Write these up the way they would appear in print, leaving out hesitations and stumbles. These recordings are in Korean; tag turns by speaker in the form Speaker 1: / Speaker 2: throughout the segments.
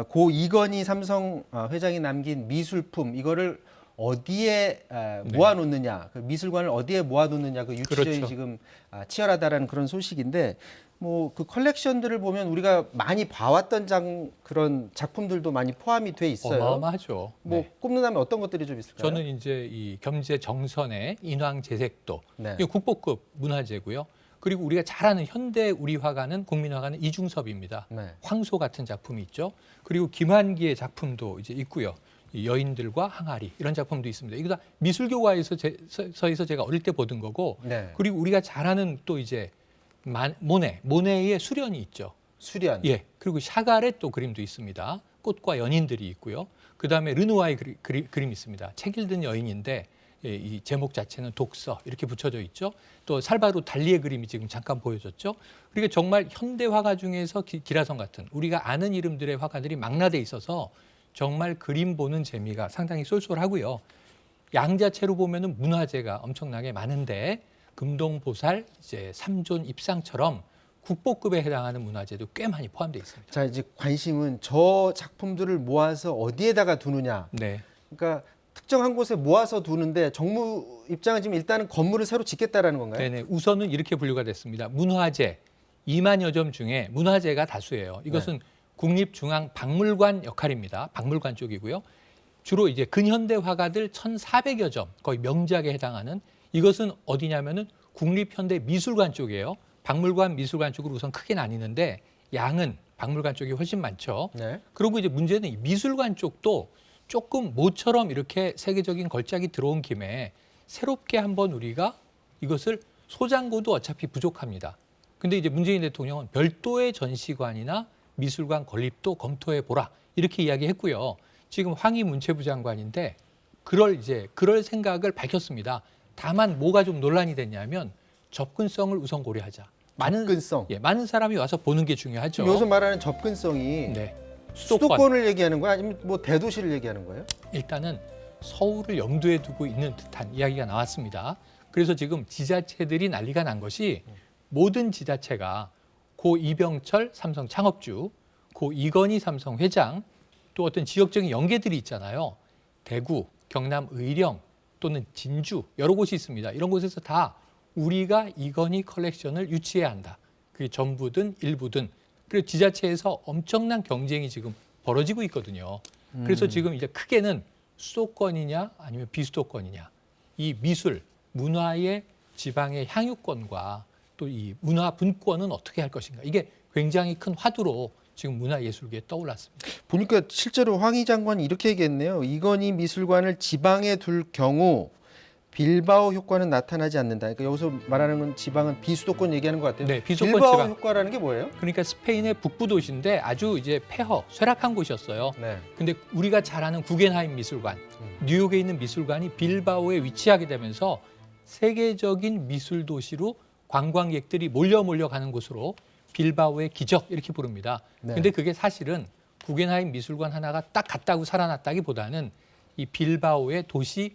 Speaker 1: 고 이건희 삼성 회장이 남긴 미술품 이거를 어디에 모아놓느냐, 그 미술관을 어디에 모아놓느냐, 그 유치전이
Speaker 2: 그렇죠.
Speaker 1: 지금 치열하다라는 그런 소식인데, 뭐 그 컬렉션들을 보면 우리가 많이 봐왔던 그런 작품들도 많이 포함이 돼 있어요.
Speaker 2: 어마어마하죠.
Speaker 1: 뭐
Speaker 2: 네.
Speaker 1: 꼽는다면 어떤 것들이 좀 있을까요?
Speaker 2: 저는 이제 이 겸재 정선의 인왕 제색도
Speaker 1: 네.
Speaker 2: 이거 국보급 문화재고요. 그리고 우리가 잘 아는 현대 우리 화가는 국민화가는 이중섭입니다.
Speaker 1: 네.
Speaker 2: 황소 같은 작품이 있죠. 그리고 김환기의 작품도 이제 있고요. 이 여인들과 항아리 이런 작품도 있습니다. 이거 다 미술교과에서 제가 어릴 때 보던 거고.
Speaker 1: 네.
Speaker 2: 그리고 우리가 잘 아는 또 이제 모네의 수련이 있죠.
Speaker 1: 수련.
Speaker 2: 예. 그리고 샤갈의 또 그림도 있습니다. 꽃과 연인들이 있고요. 그다음에 르누아의 그림이 있습니다. 책 읽는 여인인데 이 제목 자체는 독서 이렇게 붙여져 있죠. 또 살바도 달리의 그림이 지금 잠깐 보여졌죠. 그러니까 정말 현대 화가 중에서 기라성 같은 우리가 아는 이름들의 화가들이 망라돼 있어서 정말 그림 보는 재미가 상당히 쏠쏠하고요. 양자체로 보면은 문화재가 엄청나게 많은데 금동보살, 이제 삼존 입상처럼 국보급에 해당하는 문화재도 꽤 많이 포함되어 있습니다.
Speaker 1: 자, 이제 관심은 저 작품들을 모아서 어디에다가 두느냐.
Speaker 2: 네.
Speaker 1: 그러니까 특정한 곳에 모아서 두는데 정부 입장은 지금 일단은 건물을 새로 짓겠다라는 건가요?
Speaker 2: 네네. 우선은 이렇게 분류가 됐습니다. 문화재 2만여 점 중에 문화재가 다수예요. 이것은 국립중앙박물관 역할입니다. 박물관 쪽이고요. 주로 이제 근현대 화가들 1,400여 점, 거의 명작에 해당하는 이것은 어디냐면은 국립현대미술관 쪽이에요. 박물관, 미술관 쪽으로 우선 크게 나뉘는데 양은 박물관 쪽이 훨씬 많죠.
Speaker 1: 네.
Speaker 2: 그리고 이제 문제는 이 미술관 쪽도 조금 모처럼 이렇게 세계적인 걸작이 들어온 김에 새롭게 한번 우리가 이것을 소장고도 어차피 부족합니다. 근데 이제 문재인 대통령은 별도의 전시관이나 미술관 건립도 검토해 보라 이렇게 이야기했고요. 지금 황희 문체부 장관인데 그럴 생각을 밝혔습니다. 다만 뭐가 좀 논란이 됐냐면 접근성을 우선 고려하자.
Speaker 1: 접근성.
Speaker 2: 많은 사람이 와서 보는 게 중요하죠.
Speaker 1: 지금 여기서 말하는 접근성이
Speaker 2: 네.
Speaker 1: 수도권을 얘기하는 거야? 아니면 뭐 대도시를 얘기하는 거예요?
Speaker 2: 일단은 서울을 염두에 두고 있는 듯한 이야기가 나왔습니다. 그래서 지금 지자체들이 난리가 난 것이 모든 지자체가 고 이병철 삼성 창업주, 고 이건희 삼성 회장, 또 어떤 지역적인 연계들이 있잖아요. 대구, 경남 의령 또는 진주 여러 곳이 있습니다. 이런 곳에서 다 우리가 이건희 컬렉션을 유치해야 한다. 그게 전부든 일부든. 그리고 지자체에서 엄청난 경쟁이 지금 벌어지고 있거든요. 그래서 지금 이제 크게는 수도권이냐 아니면 비수도권이냐. 이 미술, 문화의 지방의 향유권과 또 이 문화 분권은 어떻게 할 것인가. 이게 굉장히 큰 화두로 지금 문화예술계에 떠올랐습니다.
Speaker 1: 보니까 실제로 황희 장관이 이렇게 얘기했네요. 이건희 미술관을 지방에 둘 경우 빌바오 효과는 나타나지 않는다. 그러니까 여기서 말하는 건 지방은 비수도권 얘기하는 것 같아요.
Speaker 2: 네, 비수도권
Speaker 1: 빌바오
Speaker 2: 지방.
Speaker 1: 효과라는 게 뭐예요?
Speaker 2: 그러니까 스페인의 북부 도시인데 아주 이제 쇠락한 곳이었어요.
Speaker 1: 네.
Speaker 2: 근데 우리가 잘 아는 구겐하임 미술관, 뉴욕에 있는 미술관이 빌바오에 위치하게 되면서 세계적인 미술 도시로 관광객들이 몰려 가는 곳으로 빌바오의 기적 이렇게 부릅니다.
Speaker 1: 네.
Speaker 2: 근데 그게 사실은 구겐하임 미술관 하나가 딱 갔다고 살아났다기보다는 이 빌바오의 도시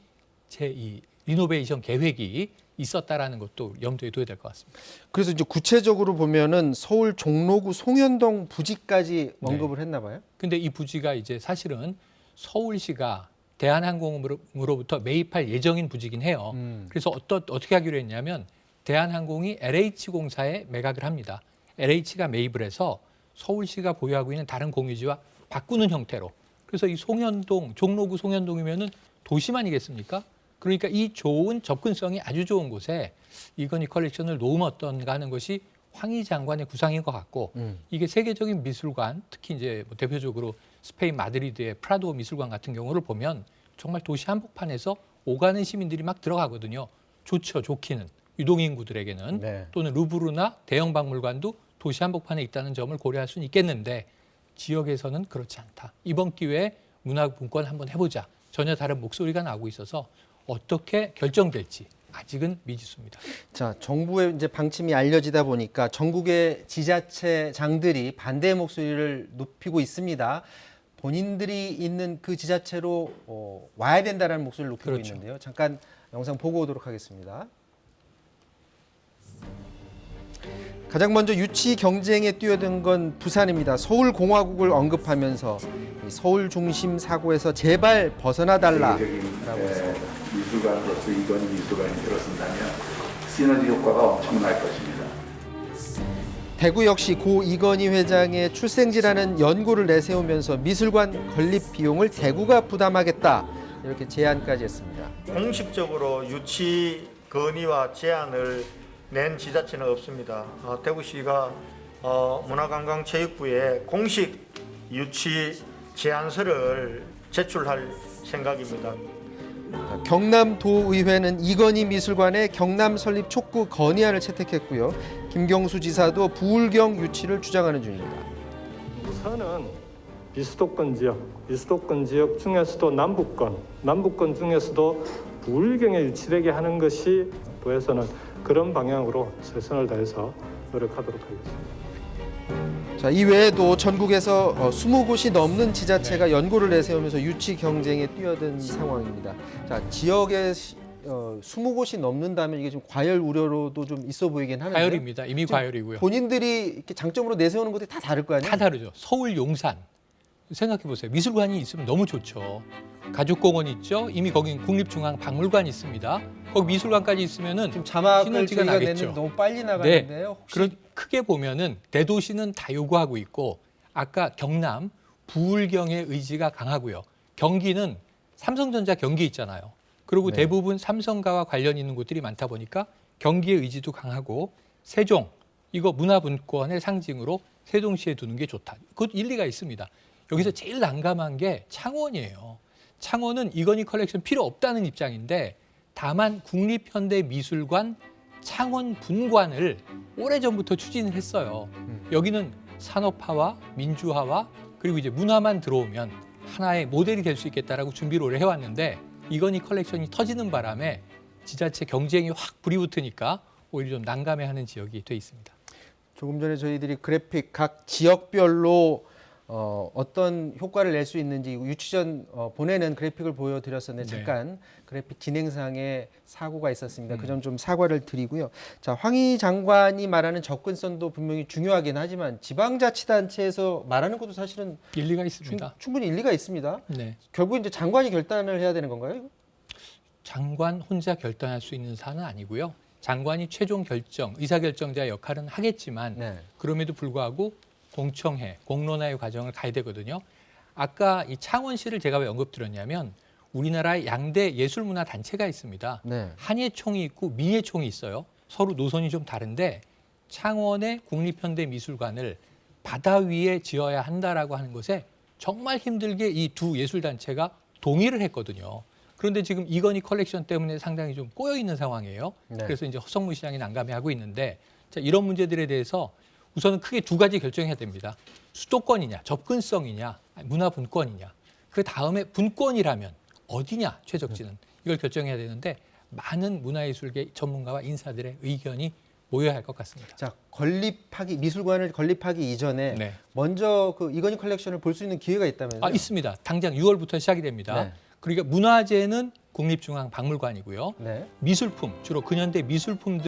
Speaker 2: 이 리노베이션 계획이 있었다라는 것도 염두에 둬야 될 것 같습니다.
Speaker 1: 그래서 이제 구체적으로 보면은 서울 종로구 송현동 부지까지 언급을 했나 봐요.
Speaker 2: 근데 이 부지가 이제 사실은 서울시가 대한항공으로부터 매입할 예정인 부지긴 해요. 그래서 어떻게 하기로 했냐면 대한항공이 LH공사에 매각을 합니다. LH가 매입을 해서 서울시가 보유하고 있는 다른 공유지와 바꾸는 형태로. 그래서 이 종로구 송현동이면은 도심아니겠습니까? 그러니까 이 좋은 접근성이 아주 좋은 곳에 이건희 컬렉션을 놓으면 어떤가 하는 것이 황희 장관의 구상인 것 같고 이게 세계적인 미술관, 특히 이제 뭐 대표적으로 스페인 마드리드의 프라도 미술관 같은 경우를 보면 정말 도시 한복판에서 오가는 시민들이 막 들어가거든요. 좋죠, 좋기는. 유동인구들에게는.
Speaker 1: 네.
Speaker 2: 또는 루브르나 대형 박물관도 도시 한복판에 있다는 점을 고려할 수는 있겠는데 지역에서는 그렇지 않다. 이번 기회에 문화분권 한번 해보자. 전혀 다른 목소리가 나오고 있어서 어떻게 결정될지 아직은 미지수입니다.
Speaker 1: 자, 정부의 이제 방침이 알려지다 보니까 전국의 지자체장들이 반대의 목소리를 높이고 있습니다. 본인들이 있는 그 지자체로 와야 된다는 목소리를 높이고
Speaker 2: 그렇죠.
Speaker 1: 있는데요. 잠깐 영상 보고 오도록 하겠습니다. 가장 먼저 유치 경쟁에 뛰어든 건 부산입니다. 서울공화국을 언급하면서 이 서울 중심 사고에서 제발 벗어나 달라라고 했습니다.
Speaker 3: 미술관으로서 이건 미술관이 들어선다면 시너지 효과가 엄청날 것입니다.
Speaker 1: 대구 역시 고 이건희 회장의 출생지라는 연고를 내세우면서 미술관 건립 비용을 대구가 부담하겠다 이렇게 제안까지 했습니다.
Speaker 4: 공식적으로 유치 건의와 제안을 낸 지자체는 없습니다. 대구시가 문화관광체육부에 공식 유치 제안서를 제출할 생각입니다.
Speaker 1: 경남도의회는 이건희 미술관의 경남 설립 촉구 건의안을 채택했고요. 김경수 지사도 부울경 유치를 주장하는 중입니다.
Speaker 5: 부산은 비수도권 지역 중에서도 남북권 중에서도 부울경에 유치되게 하는 것이 도에서는 그런 방향으로 최선을 다해서 노력하도록 하겠습니다.
Speaker 1: 자, 이외에도 전국에서 20곳이 넘는 지자체가 연고를 내세우면서 유치 경쟁에 뛰어든 상황입니다. 자, 지역에 20곳이 넘는다면 이게 좀 과열 우려로도 좀 있어 보이긴 하는데.
Speaker 2: 과열입니다. 이미 과열이고요.
Speaker 1: 본인들이 이렇게 장점으로 내세우는 것들이 다 다를 거 아니에요?
Speaker 2: 다 다르죠. 서울 용산 생각해 보세요. 미술관이 있으면 너무 좋죠. 가족공원 있죠. 이미 거긴 국립중앙박물관이 있습니다. 거기 미술관까지 있으면은
Speaker 1: 지금 자막을
Speaker 2: 시너지가
Speaker 1: 저희가
Speaker 2: 나겠죠.
Speaker 1: 내는 너무 빨리 나가는데요. 혹시
Speaker 2: 그런 크게 보면은 대도시는 다 요구하고 있고 아까 경남 부울경의 의지가 강하고요. 경기는 삼성전자 경기 있잖아요. 그리고
Speaker 1: 네.
Speaker 2: 대부분 삼성가와 관련 있는 곳들이 많다 보니까 경기의 의지도 강하고 세종 이거 문화분권의 상징으로 세종시에 두는 게 좋다. 그것 일리가 있습니다. 여기서 제일 난감한 게 창원이에요. 창원은 이건희 컬렉션 필요 없다는 입장인데 다만 국립현대미술관 창원 분관을 오래전부터 추진을 했어요. 여기는 산업화와 민주화와 그리고 이제 문화만 들어오면 하나의 모델이 될 수 있겠다라고 준비를 오래 해왔는데 이건희 컬렉션이 터지는 바람에 지자체 경쟁이 확 불이 붙으니까 오히려 좀 난감해하는 지역이 돼 있습니다.
Speaker 1: 조금 전에 저희들이 그래픽 각 지역별로 어떤 효과를 낼 수 있는지 유치전 보내는 그래픽을 보여드렸었는데
Speaker 2: 네.
Speaker 1: 잠깐 그래픽 진행상에 사고가 있었습니다. 그 점 좀 사과를 드리고요. 자, 황희 장관이 말하는 접근성도 분명히 중요하긴 하지만 지방자치단체에서 말하는 것도 사실은
Speaker 2: 일리가 있습니다.
Speaker 1: 충분히 일리가 있습니다.
Speaker 2: 네.
Speaker 1: 결국 이제 장관이 결단을 해야 되는 건가요?
Speaker 2: 장관 혼자 결단할 수 있는 사안은 아니고요. 장관이 최종 결정, 의사결정자의 역할은 하겠지만
Speaker 1: 네.
Speaker 2: 그럼에도 불구하고 공청회, 공론화의 과정을 가야 되거든요. 아까 이 창원시를 제가 왜 언급드렸냐면 우리나라의 양대 예술문화 단체가 있습니다.
Speaker 1: 네.
Speaker 2: 한예총이 있고 민예총이 있어요. 서로 노선이 좀 다른데 창원의 국립현대미술관을 바다 위에 지어야 한다라고 하는 것에 정말 힘들게 이 두 예술단체가 동의를 했거든요. 그런데 지금 이건희 컬렉션 때문에 상당히 좀 꼬여 있는 상황이에요.
Speaker 1: 네.
Speaker 2: 그래서 이제 허성무 시장이 난감해하고 있는데 자, 이런 문제들에 대해서 우선은 크게 두 가지 결정해야 됩니다. 수도권이냐, 접근성이냐, 문화분권이냐. 그 다음에 분권이라면 어디냐, 최적지는. 이걸 결정해야 되는데 많은 문화예술계 전문가와 인사들의 의견이 모여야 할 것 같습니다.
Speaker 1: 자, 건립하기 미술관을 건립하기 이전에
Speaker 2: 네.
Speaker 1: 먼저 그 이건희 컬렉션을 볼 수 있는 기회가 있다면서요?
Speaker 2: 있습니다. 당장 6월부터 시작이 됩니다.
Speaker 1: 네.
Speaker 2: 그러니까 문화재는 국립중앙박물관이고요.
Speaker 1: 네.
Speaker 2: 미술품, 주로 근현대 미술품들